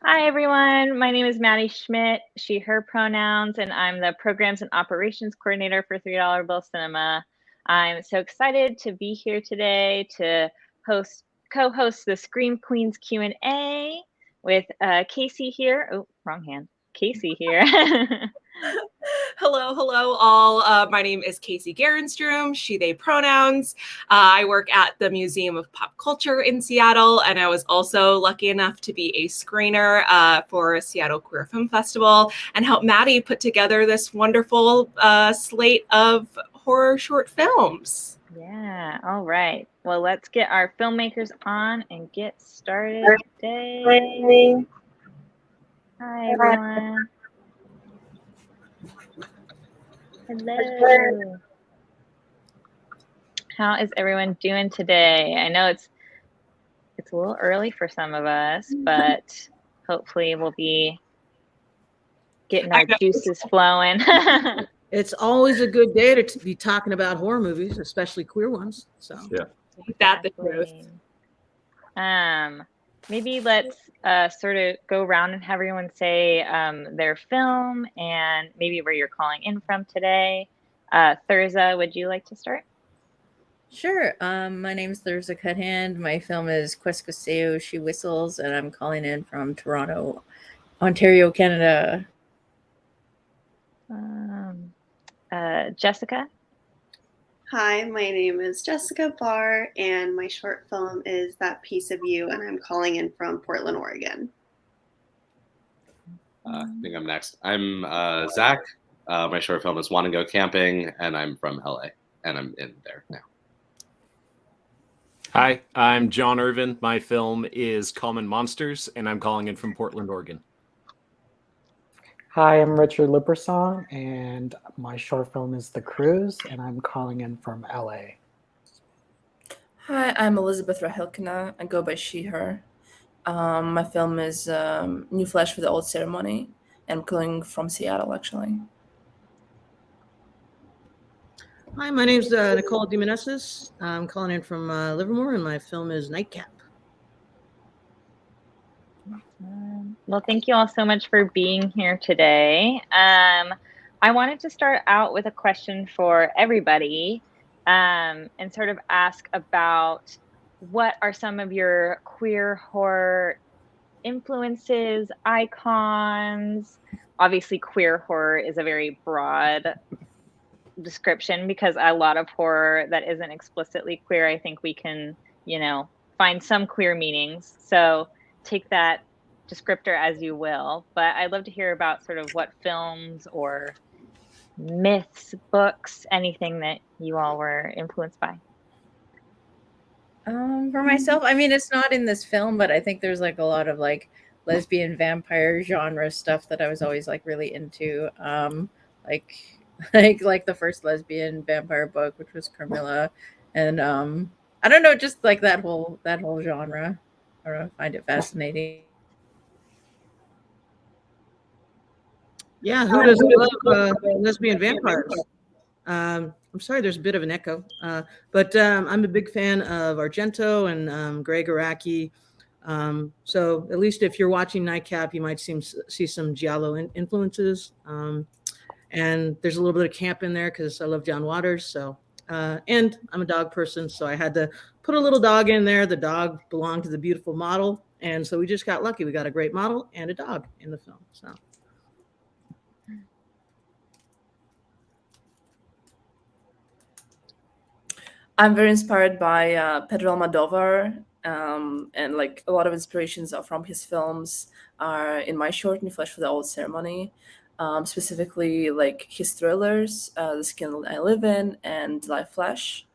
Hi, everyone. My name is Maddy Szmidt, she, her pronouns, and I'm the Programs and Operations Coordinator for $3 Bill Cinema. I'm so excited to be here today to co-host the Scream Queens Q&A with Casey here. Oh, wrong hand. Casey here. Hello, all. My name is Casey Gaarenstroom, she, they pronouns. I work at the Museum of Pop Culture in Seattle, and I was also lucky enough to be a screener for Seattle Queer Film Festival and help Maddy put together this wonderful slate of horror short films. Yeah, all right. Well, let's get our filmmakers on and get started today. Hi, everyone. Hello. How is everyone doing today? I know it's a little early for some of us, but hopefully we'll be getting our juices flowing. It's always a good day to be talking about horror movies, especially queer ones. So yeah, that's the truth. Maybe let's sort of go around and have everyone say their film and maybe where you're calling in from today. Thirza, would you like to start? Sure. My name is Thirza Cuthand. My film is Queskoseo, She Whistles, and I'm calling in from Toronto, Ontario, Canada. Jessica? Hi, my name is Jessica Barr, and my short film is That Piece of You, and I'm calling in from Portland, Oregon. I think I'm next. I'm Zach. My short film is Want to Go Camping, and I'm from LA, and I'm in there now. Hi, I'm John Irvine. My film is Common Monsters, and I'm calling in from Portland, Oregon. Hi, I'm Richard Louprasong, and my short film is The Cruise, and I'm calling in from LA. Hi, I'm Elizaveta Rakhilkina. I go by she, her. My film is New Flesh for the Old Ceremony, and I'm calling from Seattle, actually. Hi, my name's Nicole Meneses. I'm calling in from Livermore, and my film is Nightcap. Well, thank you all so much for being here today. I wanted to start out with a question for everybody and sort of ask about what are some of your queer horror influences, icons. Obviously, queer horror is a very broad description because a lot of horror that isn't explicitly queer, I think we can, find some queer meanings. So take that descriptor as you will, but I'd love to hear about sort of what films or myths, books, anything that you all were influenced by. For myself, I mean, it's not in this film, but I think there's like a lot of like lesbian vampire genre stuff that I was always like really into. Like the first lesbian vampire book, which was Carmilla, and I don't know, just like that whole genre. I don't know, I find it fascinating. Yeah, who doesn't love lesbian vampires? I'm sorry, there's a bit of an echo, but I'm a big fan of Argento and Greg Araki. So at least if you're watching Nightcap, you might see some giallo influences. And there's a little bit of camp in there because I love John Waters. So, and I'm a dog person, so I had to put a little dog in there. The dog belonged to the beautiful model, and so we just got lucky. We got a great model and a dog in the film. So. I'm very inspired by Pedro Almodovar, and like a lot of inspirations are from his films are in my short, New Flesh for the Old Ceremony. Specifically like his thrillers, The Skin I Live In and Live Flesh.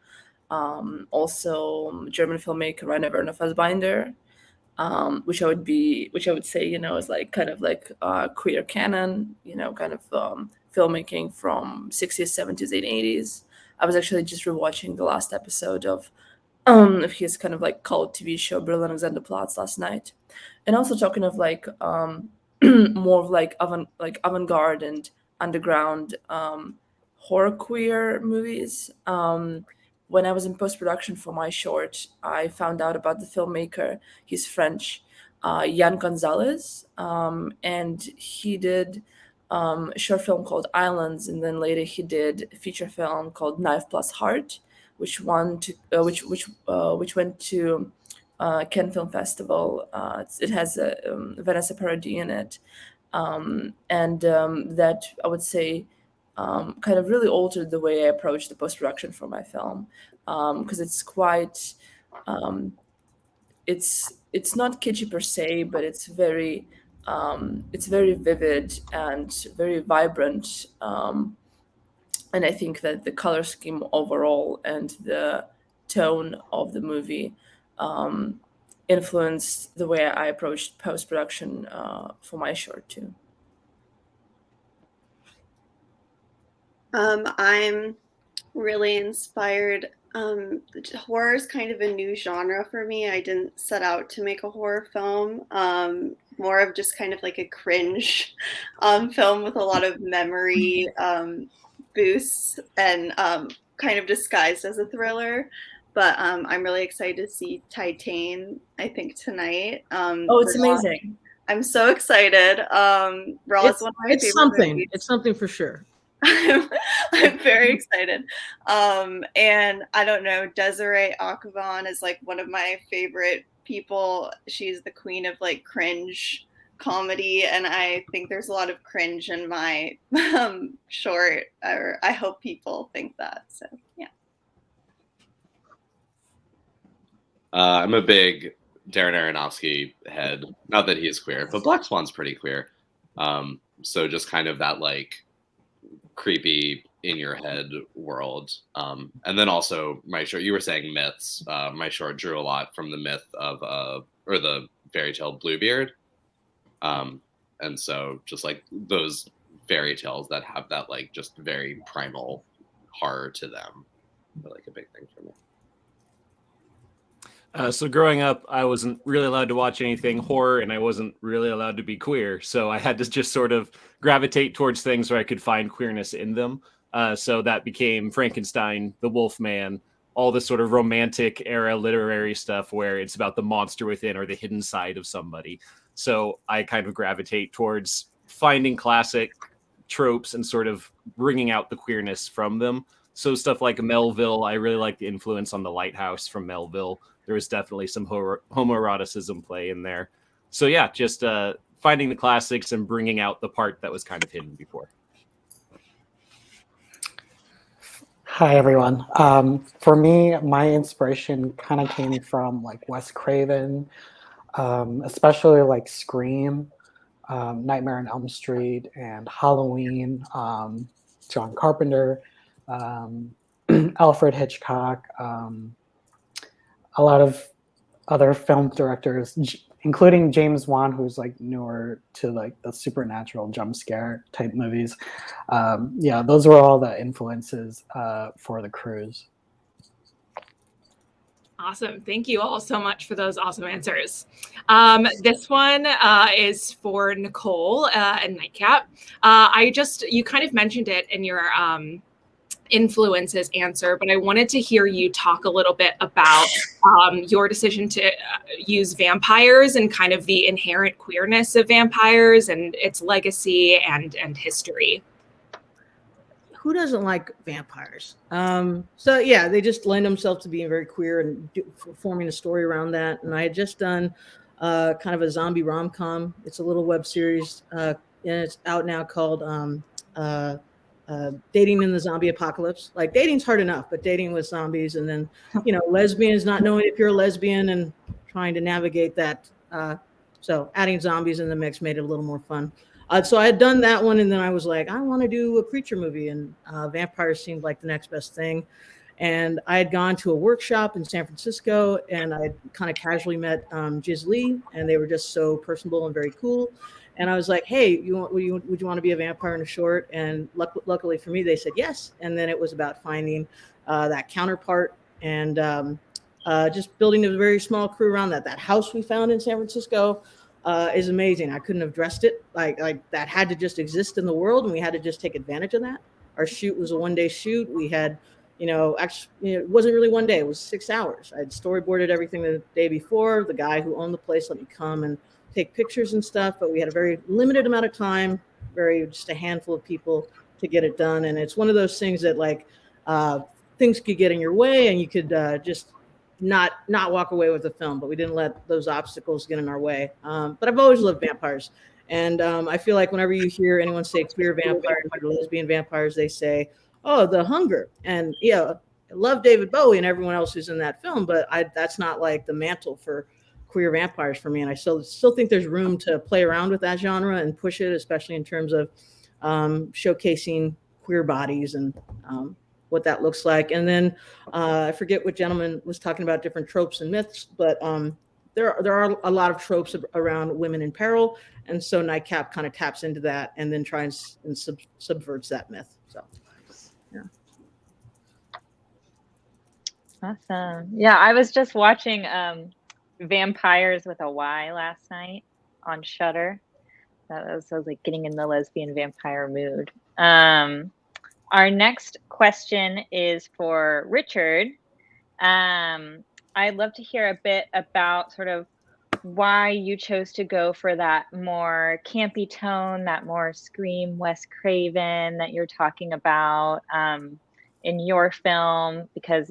Also German filmmaker Rainer Werner Fassbinder, which I would say, is like kind of like queer canon, kind of filmmaking from 60s, 70s, and 80s. I was actually just rewatching the last episode of his kind of like cult TV show Berlin Alexanderplatz last night, and also talking of like more of like avant-garde and underground horror queer movies. When I was in post-production for my short, I found out about the filmmaker. He's French. Jan Gonzalez, and he did a short film called Islands, and then later he did a feature film called Knife Plus Heart, which went to Cannes Film Festival. It has a Vanessa Paradis in it, that I would say kind of really altered the way I approached the post-production for my film, because it's quite it's not kitschy per se, but it's very vivid and very vibrant, and I think that the color scheme overall and the tone of the movie influenced the way I approached post-production for my short too. I'm really inspired. Horror is kind of a new genre for me. I didn't set out to make a horror film. More of just kind of like a cringe film with a lot of memory boosts and kind of disguised as a thriller. But I'm really excited to see Titane, I think, tonight. It's amazing. I'm so excited. Raw is one of my favorite movies. It's something for sure. I'm very excited. And I don't know, Desiree Akhavan is like one of my favorite people. She's the queen of like cringe comedy, and I think there's a lot of cringe in my short, or I hope people think that. So yeah. I'm a big Darren Aronofsky head. Not that he is queer, but Black Swan's pretty queer. So just kind of that like creepy in your head world. And then also my short, you were saying myths. My short drew a lot from the myth of or the fairy tale Bluebeard. And so just like those fairy tales that have that like just very primal horror to them are like a big thing for me. So growing up, I wasn't really allowed to watch anything horror, and I wasn't really allowed to be queer. So I had to just sort of gravitate towards things where I could find queerness in them. So that became Frankenstein, The Wolfman, all this sort of romantic era literary stuff where it's about the monster within or the hidden side of somebody. So I kind of gravitate towards finding classic tropes and sort of bringing out the queerness from them. So stuff like Melville, I really like the influence on The Lighthouse from Melville. There was definitely some homoeroticism play in there. So yeah, just finding the classics and bringing out the part that was kind of hidden before. Hi, everyone. For me, my inspiration kind of came from like Wes Craven, especially like Scream, Nightmare on Elm Street, and Halloween, John Carpenter, Alfred Hitchcock, a lot of other film directors, including James Wan, who's like newer to like the supernatural jump scare type movies. Yeah, those were all the influences for The Cruise. Awesome. Thank you all so much for those awesome answers. This one is for Nicole and Nightcap. You kind of mentioned it in your influences answer, but I wanted to hear you talk a little bit about your decision to use vampires and kind of the inherent queerness of vampires and its legacy and history. Who doesn't like vampires? So yeah, they just lend themselves to being very queer and forming a story around that. And I had just done kind of a zombie rom-com. It's a little web series, and it's out now called Dating in the Zombie Apocalypse. Like dating's hard enough, but dating with zombies, and then lesbians, not knowing if you're a lesbian and trying to navigate that. So adding zombies in the mix made it a little more fun. So I had done that one, and then I was like, I want to do a creature movie, and vampires seemed like the next best thing. And I had gone to a workshop in San Francisco, and I kind of casually met Jiz Lee, and they were just so personable and very cool. And I was like, hey, would you want to be a vampire in a short? And luckily for me, they said yes. And then it was about finding that counterpart and just building a very small crew around that. That house we found in San Francisco is amazing. I couldn't have dressed it. Like that had to just exist in the world, and we had to just take advantage of that. Our shoot was a one-day shoot. We had, actually, it wasn't really one day. It was 6 hours. I had storyboarded everything the day before. The guy who owned the place let me come and take pictures and stuff, but we had a very limited amount of time, just a handful of people to get it done. And it's one of those things that things could get in your way, and you could just not walk away with the film, but we didn't let those obstacles get in our way. But I've always loved vampires. And I feel like whenever you hear anyone say queer vampires or lesbian vampires, they say, oh, the hunger. And I love David Bowie and everyone else who's in that film, but that's not like the mantle for queer vampires for me. And I still think there's room to play around with that genre and push it, especially in terms of showcasing queer bodies and what that looks like. And then I forget what gentleman was talking about different tropes and myths, but there are a lot of tropes around women in peril. And so Nightcap kind of taps into that and then tries and subverts that myth. So, yeah. Awesome. Yeah, I was just watching Vampires with a Y last night on Shudder. That was like getting in the lesbian vampire mood. Our next question is for Richard. I'd love to hear a bit about sort of why you chose to go for that more campy tone, that more Scream, Wes Craven that you're talking about in your film, because,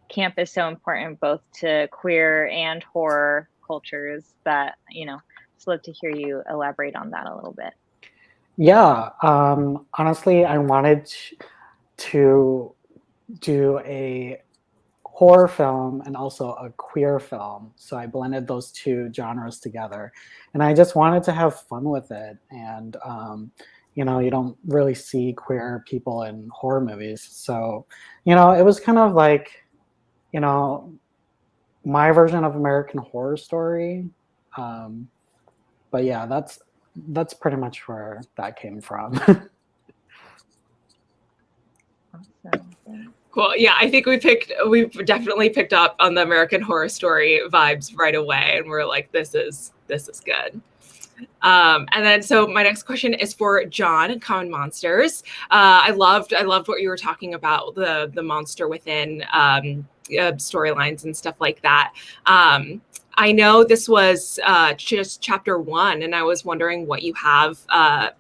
camp is so important both to queer and horror cultures that, just love to hear you elaborate on that a little bit. Yeah, honestly, I wanted to do a horror film and also a queer film. So I blended those two genres together. And I just wanted to have fun with it. And, you don't really see queer people in horror movies. So, it was kind of like, my version of American Horror Story. But yeah, that's pretty much where that came from. Awesome. Cool. Yeah, I think we've definitely picked up on the American Horror Story vibes right away, and we're like, this is good. And then, so my next question is for John, Common Monsters. I loved what you were talking about, the monster within storylines and stuff like that. I know this was just chapter 1, and I was wondering what you have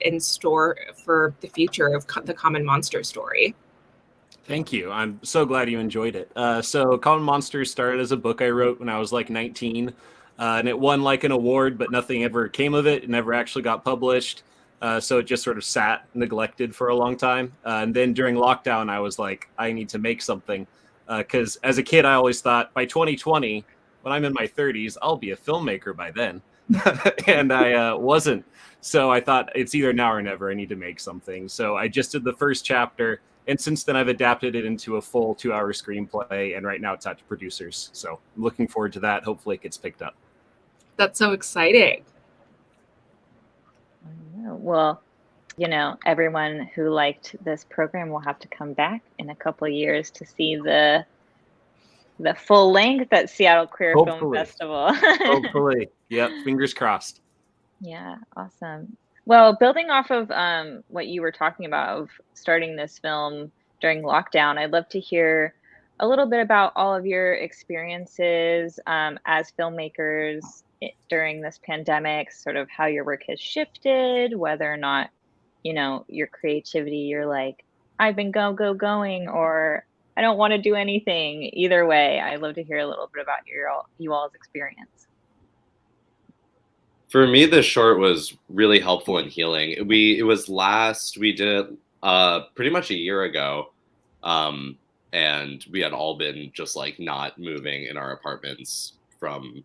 in store for the future of the Common Monster story. Thank you. I'm so glad you enjoyed it. So Common Monsters started as a book I wrote when I was like 19, and it won like an award, but nothing ever came of it. It never actually got published. So it just sort of sat neglected for a long time. And then during lockdown, I was like, I need to make something. Because as a kid, I always thought by 2020, when I'm in my 30s, I'll be a filmmaker by then. And I wasn't. So I thought it's either now or never. I need to make something. So I just did the first chapter. And since then, I've adapted it into a full 2-hour screenplay. And right now it's out to producers. So I'm looking forward to that. Hopefully it gets picked up. That's so exciting. Well, everyone who liked this program will have to come back in a couple of years to see the full length at Seattle Queer Film Festival. Hopefully. Yep. Fingers crossed. Yeah. Awesome. Well, building off of what you were talking about of starting this film during lockdown, I'd love to hear a little bit about all of your experiences as filmmakers during this pandemic, sort of how your work has shifted, whether or not, your creativity, you're like, I've been going, or I don't want to do anything. Either way, I'd love to hear a little bit about you all's experience. For me, this short was really helpful in healing. We did it pretty much a year ago. And we had all been just like not moving in our apartments from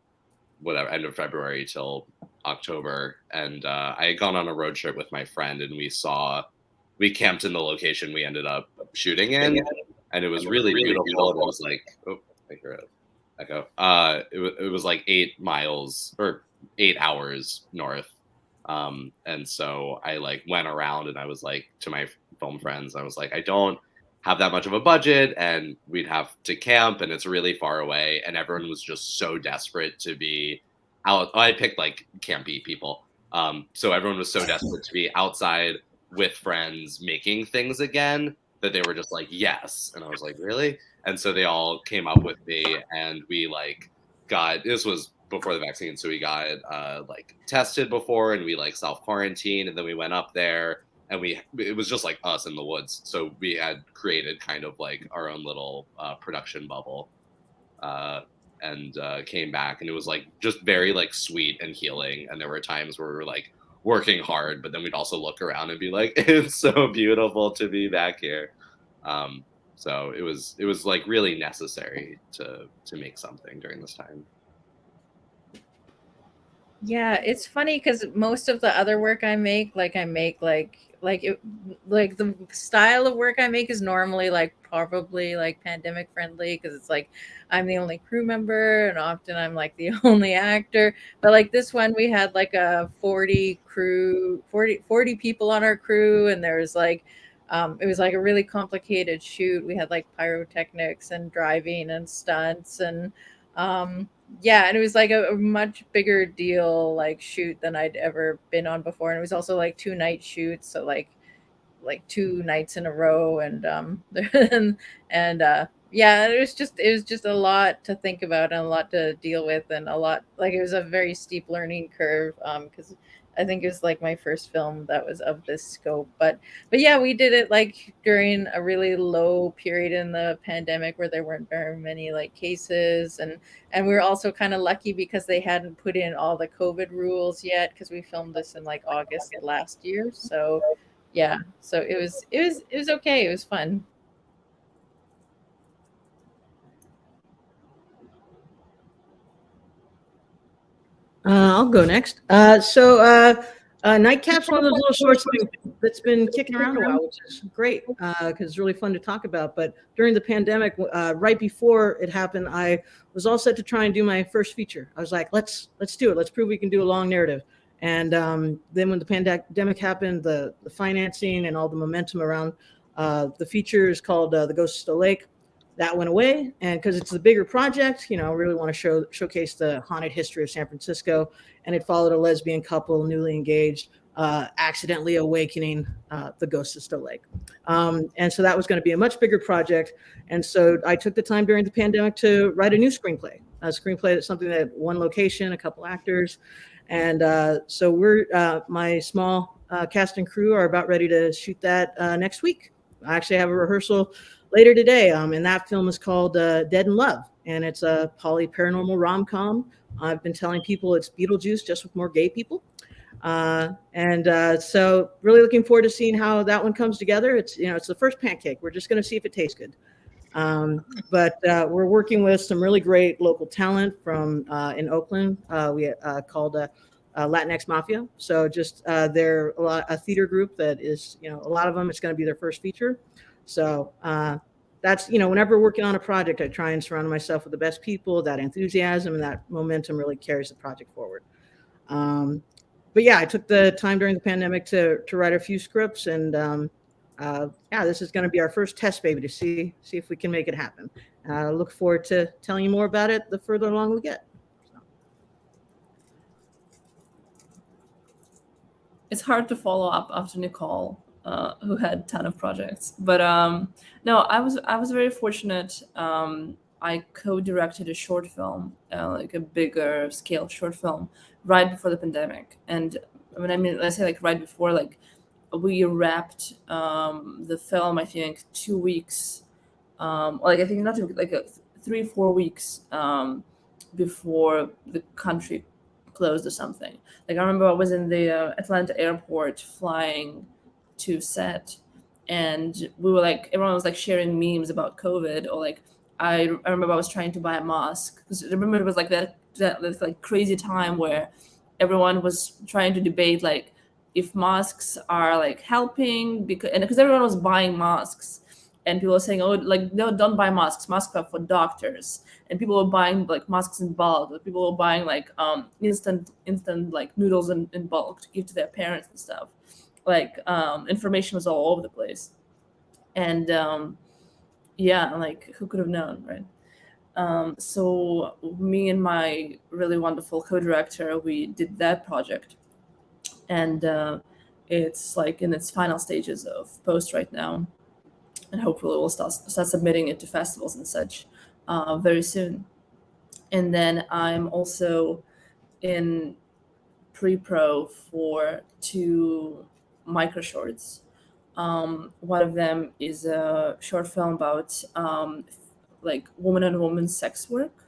end of February till October. And I had gone on a road trip with my friend, and we camped in the location we ended up shooting in, and it was really beautiful. It was like, oh, I hear it echo. It was like 8 miles or 8 hours north. And so I like went around, and I was like to my film friends, I was like, I don't have that much of a budget, and we'd have to camp, and it's really far away, and everyone was just so desperate to be out. I picked like campy people. So everyone was so desperate to be outside with friends making things again. that they were just like, yes. And I was like, really? And so they all came up with me, and we like this was before the vaccine, so we got like tested before, and we like self-quarantined, and then we went up there, and it was just like us in the woods. So we had created kind of like our own little production bubble, and came back, and it was like just very like sweet and healing. And there were times where we were like working hard, but then we'd also look around and be like, it's so beautiful to be back here. So it was like really necessary to make something during this time. Yeah, it's funny because most of the other work I make like the style of work I make is normally like probably like pandemic friendly, because it's like I'm the only crew member and often I'm like the only actor. But like this one, we had like a 40 people on our crew, and there was like it was like a really complicated shoot. We had like pyrotechnics and driving and stunts and yeah, and it was like a much bigger deal like shoot than I'd ever been on before. And it was also like 2-night shoots, so like 2 nights in a row, and yeah, it was just a lot to think about and a lot to deal with, and a lot, like, it was a very steep learning curve, because I think it was like my first film that was of this scope. But yeah, we did it like during a really low period in the pandemic where there weren't very many like cases, and we were also kind of lucky because they hadn't put in all the COVID rules yet, because we filmed this in like August last year. So yeah, so it was okay. It was fun. I'll go next. Nightcap's one of those little short things that's been kicking around a while, which is great because it's really fun to talk about. But during the pandemic, right before it happened, I was all set to try and do my first feature. I was like, let's do it. Let's prove we can do a long narrative. And then when the pandemic happened, the financing and all the momentum around the feature is called The Ghost of Stowe Lake. That went away, and because it's the bigger project, really want to showcase the haunted history of San Francisco, and it followed a lesbian couple, newly engaged, accidentally awakening the ghost of Stowe Lake. And so that was going to be a much bigger project, and so I took the time during the pandemic to write a new screenplay. A screenplay that's something that one location, a couple actors, and so we're my small cast and crew are about ready to shoot that next week. I actually have a rehearsal later today, and that film is called Dead in Love, and it's a paranormal rom-com. I've been telling people it's Beetlejuice just with more gay people, so really looking forward to seeing how that one comes together. It's it's the first pancake. We're just going to see if it tastes good, but we're working with some really great local talent from in Oakland. We called Latinx Mafia. So just they're a theater group that is a lot of them. It's going to be their first feature. So that's, whenever working on a project, I try and surround myself with the best people. That enthusiasm and that momentum really carries the project forward. But yeah, I took the time during the pandemic to write a few scripts, and yeah, this is going to be our first test baby to see if we can make it happen. I look forward to telling you more about it the further along we get. It's hard to follow up after Nicole, who had a ton of projects. But no, I was very fortunate. I co-directed a short film, like a bigger scale short film, right before the pandemic. And when I mean, let's say like right before, like we wrapped the film, I think 2 weeks, like I think not like 3-4 weeks before the country closed or something. Like I remember I was in the Atlanta airport flying to set, and we were like, everyone was like sharing memes about COVID, or like I remember I was trying to buy a mask because I remember it was like that like crazy time where everyone was trying to debate like if masks are like helping because everyone was buying masks, and people were saying, oh, like no, don't buy masks are for doctors, and people were buying like masks in bulk. Like, people were buying like instant like noodles in bulk to give to their parents and stuff. Like information was all over the place, and yeah, like who could have known, right? So me and my really wonderful co-director, we did that project, and it's like in its final stages of post right now. and hopefully we'll start submitting it to festivals and such very soon. And then I'm also in pre-pro for 2 micro shorts. One of them is a short film about like woman on woman sex work,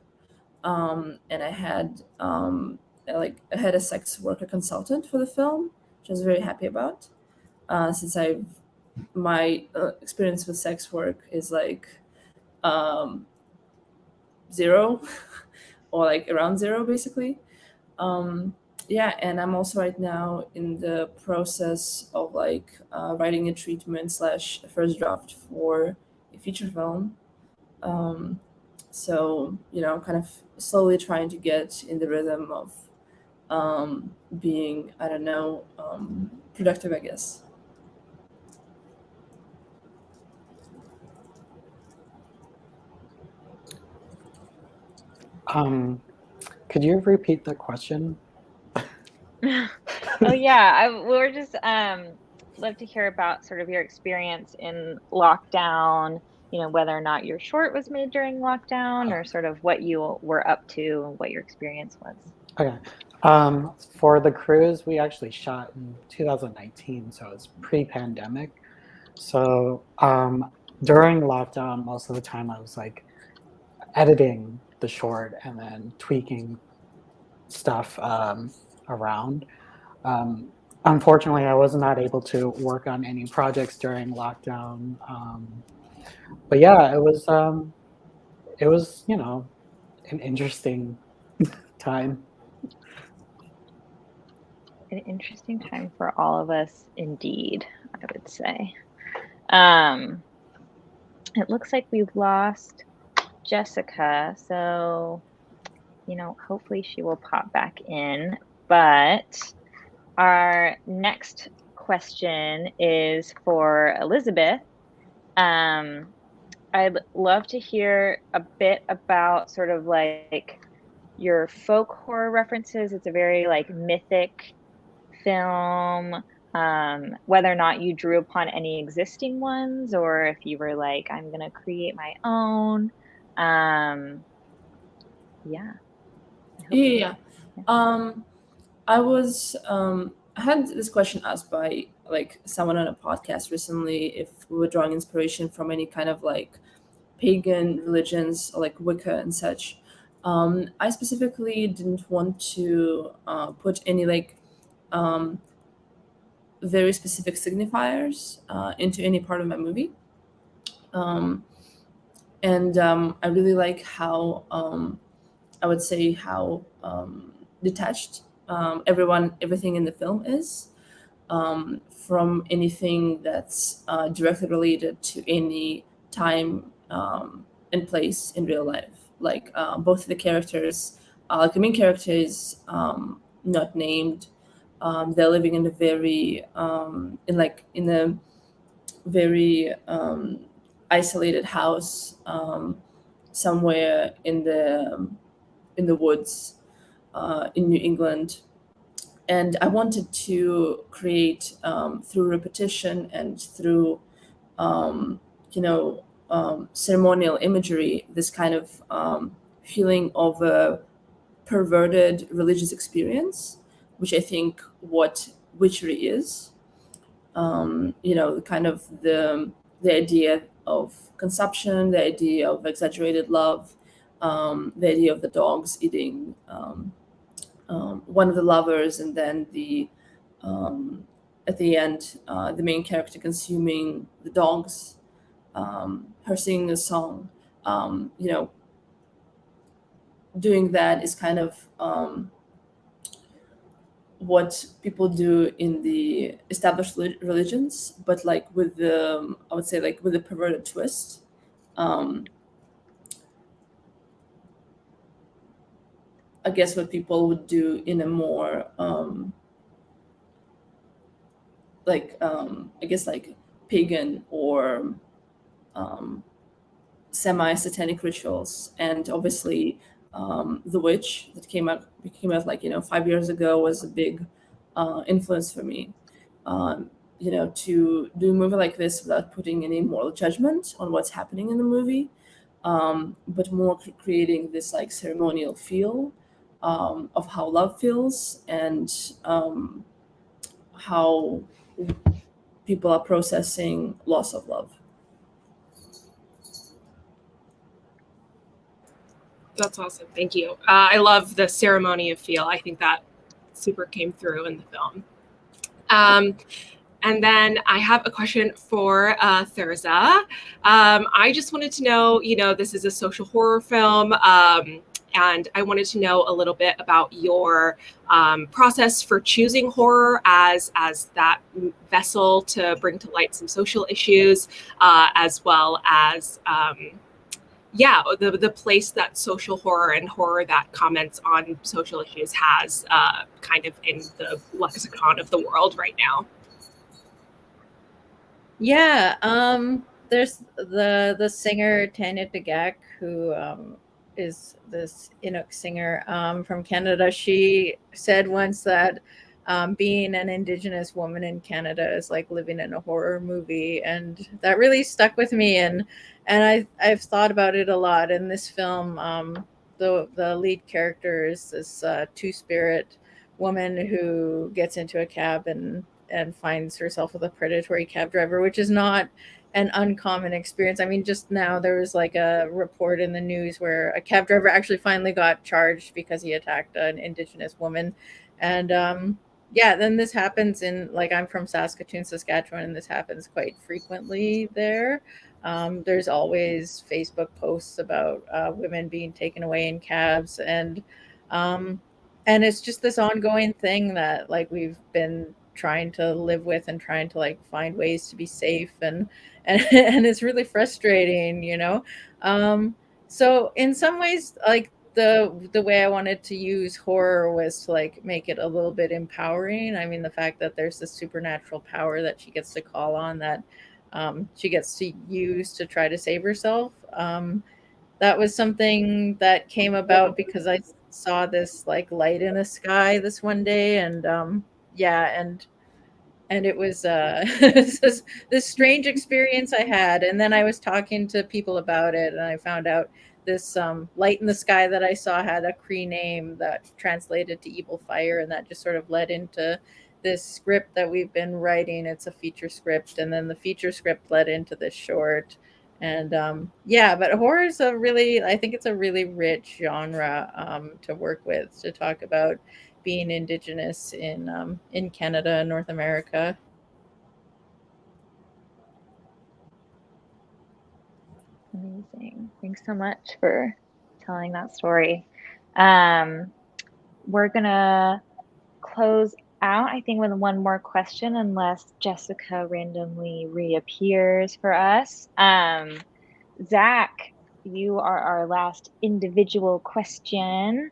and I had a sex worker consultant for the film, which I was very happy about, since my experience with sex work is like 0 or like around 0 basically. Yeah, and I'm also right now in the process of like writing a treatment / a first draft for a feature film. So, kind of slowly trying to get in the rhythm of being, I don't know, productive, I guess. Could you repeat the question? Oh yeah, we're just love to hear about sort of your experience in lockdown, whether or not your short was made during lockdown or sort of what you were up to and what your experience was. Okay. For the cruise, we actually shot in 2019, so it's pre-pandemic. So during lockdown, most of the time I was like editing the short and then tweaking stuff around. Unfortunately, I was not able to work on any projects during lockdown. But yeah, it was an interesting time. An interesting time for all of us, indeed, I would say. It looks like we've lost Jessica, so hopefully she will pop back in. But our next question is for Elizabeth. I'd love to hear a bit about sort of like your folk horror references. It's a very like mythic film, whether or not you drew upon any existing ones or if you were like, I'm going to create my own. Yeah. Yeah. I had this question asked by like someone on a podcast recently if we were drawing inspiration from any kind of like pagan religions or like Wicca and such. I specifically didn't want to put any like very specific signifiers into any part of my movie. And I really like how I would say how detached everything in the film is from anything that's directly related to any time and place in real life. Like both of the characters, like the main character is not named. They're living in a very in a very isolated house somewhere in the woods in New England. And I wanted to create through repetition and through ceremonial imagery this kind of feeling of a perverted religious experience, which I think what witchery is. The kind of the idea of consumption, the idea of exaggerated love, the idea of the dogs eating one of the lovers, and then at the end, the main character consuming the dogs, her singing a song. Doing that is kind of what people do in the established religions, but like with the, I would say like with a perverted twist. I guess what people would do in a more I guess like pagan or semi-satanic rituals. And obviously The Witch that came out like 5 years ago was a big influence for me. to do a movie like this without putting any moral judgment on what's happening in the movie, but more creating this like ceremonial feel of how love feels, and how people are processing loss of love. That's awesome. Thank you. I love the ceremony of feel. I think that super came through in the film. And then I have a question for Thirza. I just wanted to know, this is a social horror film, and I wanted to know a little bit about your process for choosing horror as that vessel to bring to light some social issues, as well as the place that social horror and horror that comments on social issues has kind of in the lexicon of the world right now. Yeah, there's the singer Tanya Dagak, who is this Inuk singer from Canada. She said once that being an Indigenous woman in Canada is like living in a horror movie, and that really stuck with me. And I've thought about it a lot. In this film, the lead character is this two-spirit woman who gets into a cab and finds herself with a predatory cab driver, which is not an uncommon experience. I mean, just now there was like a report in the news where a cab driver actually finally got charged because he attacked an Indigenous woman. And then this happens in, like, I'm from Saskatoon, Saskatchewan, and this happens quite frequently there. There's always Facebook posts about women being taken away in cabs, and it's just this ongoing thing that like we've been trying to live with and trying to like find ways to be safe, and it's really frustrating, so in some ways, like the way I wanted to use horror was to like make it a little bit empowering. I mean, the fact that there's this supernatural power that she gets to call on, that she gets to use to try to save herself. That was something that came about because I saw this like light in the sky this one day, and and it was this strange experience I had. And then I was talking to people about it, and I found out this light in the sky that I saw had a Cree name that translated to evil fire, and that just sort of led into this script that we've been writing. It's a feature script, and then the feature script led into this short. And but horror is I think it's a really rich genre to work with, to talk about being Indigenous in Canada and North America. Amazing. Thanks so much for telling that story. We're gonna close out, I think, with one more question, unless Jessica randomly reappears for us. Zach, you are our last individual question.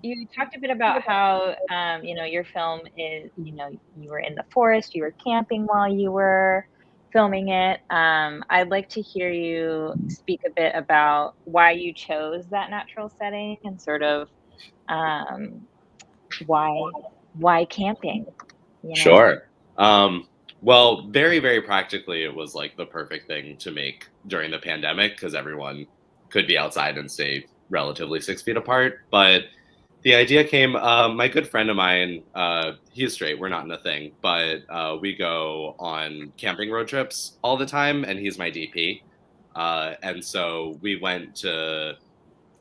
You talked a bit about how your film is, you were in the forest, you were camping while you were filming it. I'd like to hear you speak a bit about why you chose that natural setting, and sort of why camping. Sure. Well, very, very practically, it was like the perfect thing to make during the pandemic because everyone could be outside and stay relatively 6 feet apart. But the idea came, my good friend of mine, he's straight, we're not in a thing, but we go on camping road trips all the time, and he's my DP. And so we went to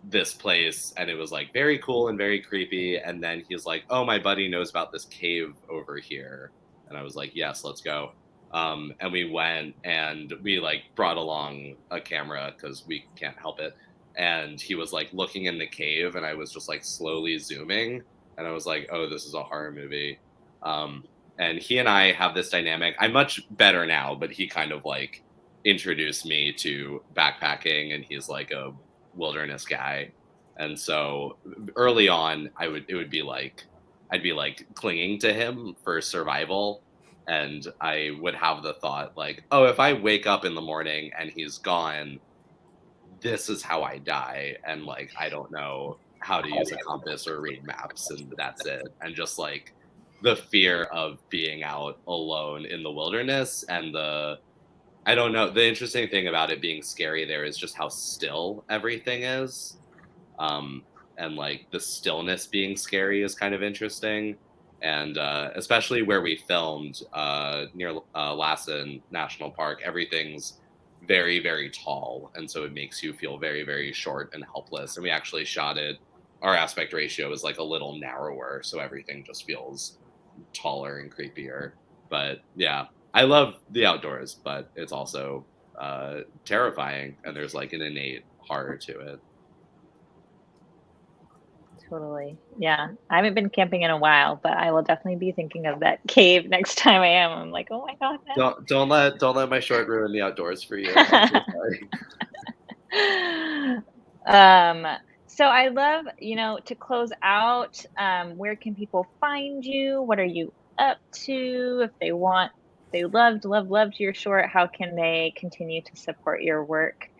this place, and it was like very cool and very creepy. And then he's like, oh, my buddy knows about this cave over here. And I was like, yes, let's go. And we went, and we like brought along a camera because we can't help it. And he was like looking in the cave, and I was just like slowly zooming, and I was like, oh, this is a horror movie. And he and I have this dynamic. I'm much better now, but he kind of like introduced me to backpacking, and he's like a wilderness guy. And so early on, I'd be like clinging to him for survival. And I would have the thought like, oh, if I wake up in the morning and he's gone, this is how I die. And like, I don't know how to use a compass or read maps, and that's it. And just like the fear of being out alone in the wilderness, and I don't know, the interesting thing about it being scary there is just how still everything is. And like the stillness being scary is kind of interesting. And especially where we filmed near Lassen National Park, everything's very, very tall. And so it makes you feel very, very short and helpless. And we actually shot it, our aspect ratio is like a little narrower. So everything just feels taller and creepier. But yeah, I love the outdoors, but it's also terrifying. And there's like an innate horror to it. Totally. Yeah. I haven't been camping in a while, but I will definitely be thinking of that cave next time I am. I'm like, oh my God. No. Don't let my short ruin the outdoors for you. So I love, to close out, where can people find you? What are you up to? If they loved your short, how can they continue to support your work?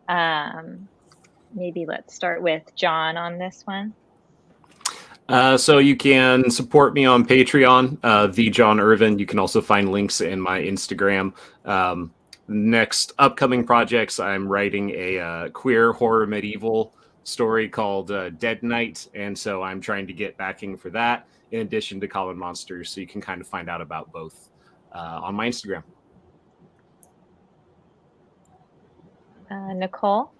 Maybe let's start with John on this one. So you can support me on Patreon, the John Irvine. You can also find links in my Instagram. Next upcoming projects, I'm writing a queer horror medieval story called Dead Night, and so I'm trying to get backing for that, in addition to Common Monsters. So you can kind of find out about both on my Instagram. Nicole?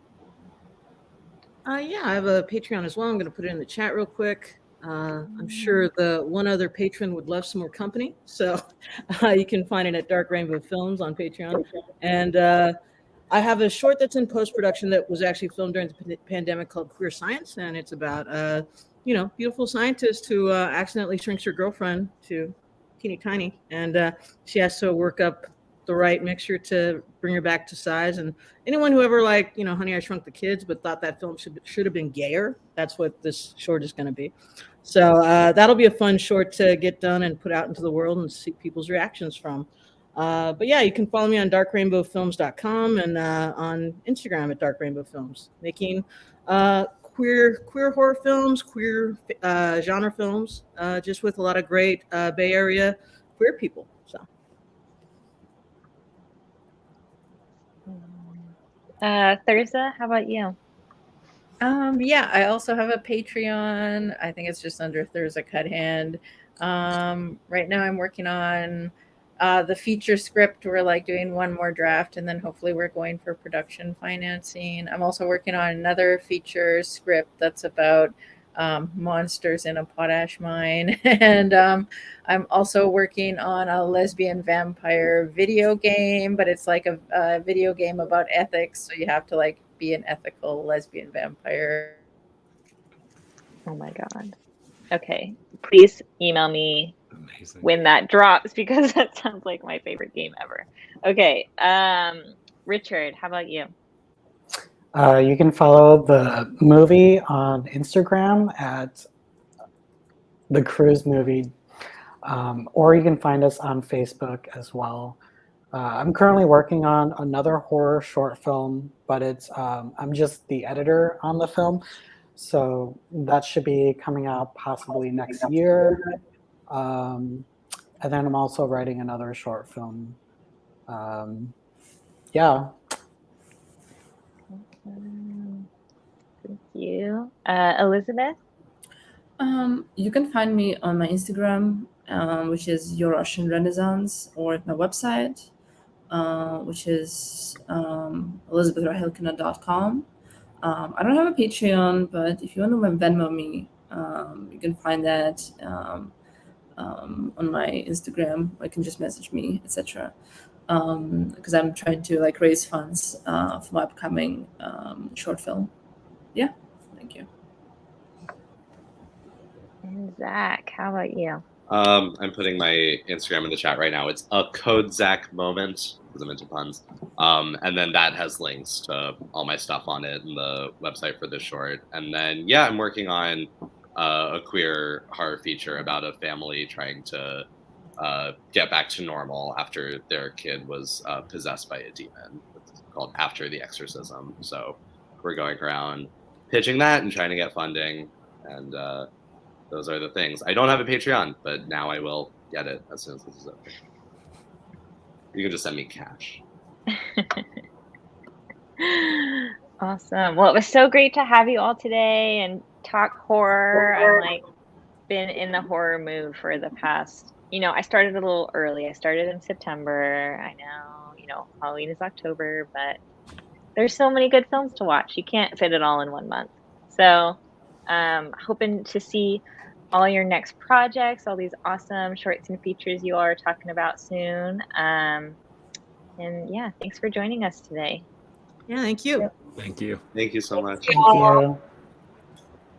Yeah, I have a Patreon as well. I'm going to put it in the chat real quick. I'm sure the one other patron would love some more company. So you can find it at Dark Rainbow Films on Patreon. And I have a short that's in post-production that was actually filmed during the pandemic called Queer Science. And it's about, beautiful scientist who accidentally shrinks her girlfriend to teeny tiny. And she has to work up the right mixture to bring her back to size. And anyone who ever Honey, I Shrunk the Kids, but thought that film should have been gayer, that's what this short is going to be. So that'll be a fun short to get done and put out into the world and see people's reactions from. But yeah, you can follow me on darkrainbowfilms.com and on Instagram at darkrainbowfilms, making queer horror films, queer genre films, just with a lot of great Bay Area queer people. So. Thirza, how about you? Yeah, I also have a Patreon. I think it's just under Thirza Cuthand. Right now I'm working on the feature script. We're doing one more draft, and then hopefully we're going for production financing. I'm also working on another feature script that's about monsters in a potash mine. And I'm also working on a lesbian vampire video game, but it's like a video game about ethics. So you have to be an ethical lesbian vampire. Oh my God. Okay. Please email me when that drops, because that sounds like my favorite game ever. Okay. Richard, how about you? You can follow the movie on Instagram at the Cruise Movie, or you can find us on Facebook as well. I'm currently working on another horror short film, but I'm just the editor on the film, so that should be coming out possibly next year. And then I'm also writing another short film. Yeah. Thank you. Elizabeth? You can find me on my Instagram, which is Your Russian Renaissance, or at my website, which is ElizabethRakhilkina.com. I don't have a Patreon, but if you want to Venmo me, you can find that on my Instagram. Or you can just message me, etc. Because I'm trying to raise funds for my upcoming short film. Yeah, thank you. And Zach, how about you? I'm putting my Instagram in the chat right now. It's a code Zach moment, because I'm into puns. And then that has links to all my stuff on it and the website for the short. And then, yeah, I'm working on a queer horror feature about a family trying to get back to normal after their kid was possessed by a demon. It's called After the Exorcism. So we're going around pitching that and trying to get funding. And those are the things. I don't have a Patreon, but now I will get it as soon as this is over. You can just send me cash. Awesome. Well, it was so great to have you all today and talk horror. I'm like been in the horror mood for the past, I started a little early. I started in September. I know, Halloween is October, but there's so many good films to watch. You can't fit it all in 1 month. So hoping to see all your next projects, all these awesome shorts and features you all are talking about soon. And yeah, thanks for joining us today. Yeah, thank you. Thank you. Thank you so much. Thank you.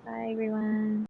Bye, everyone.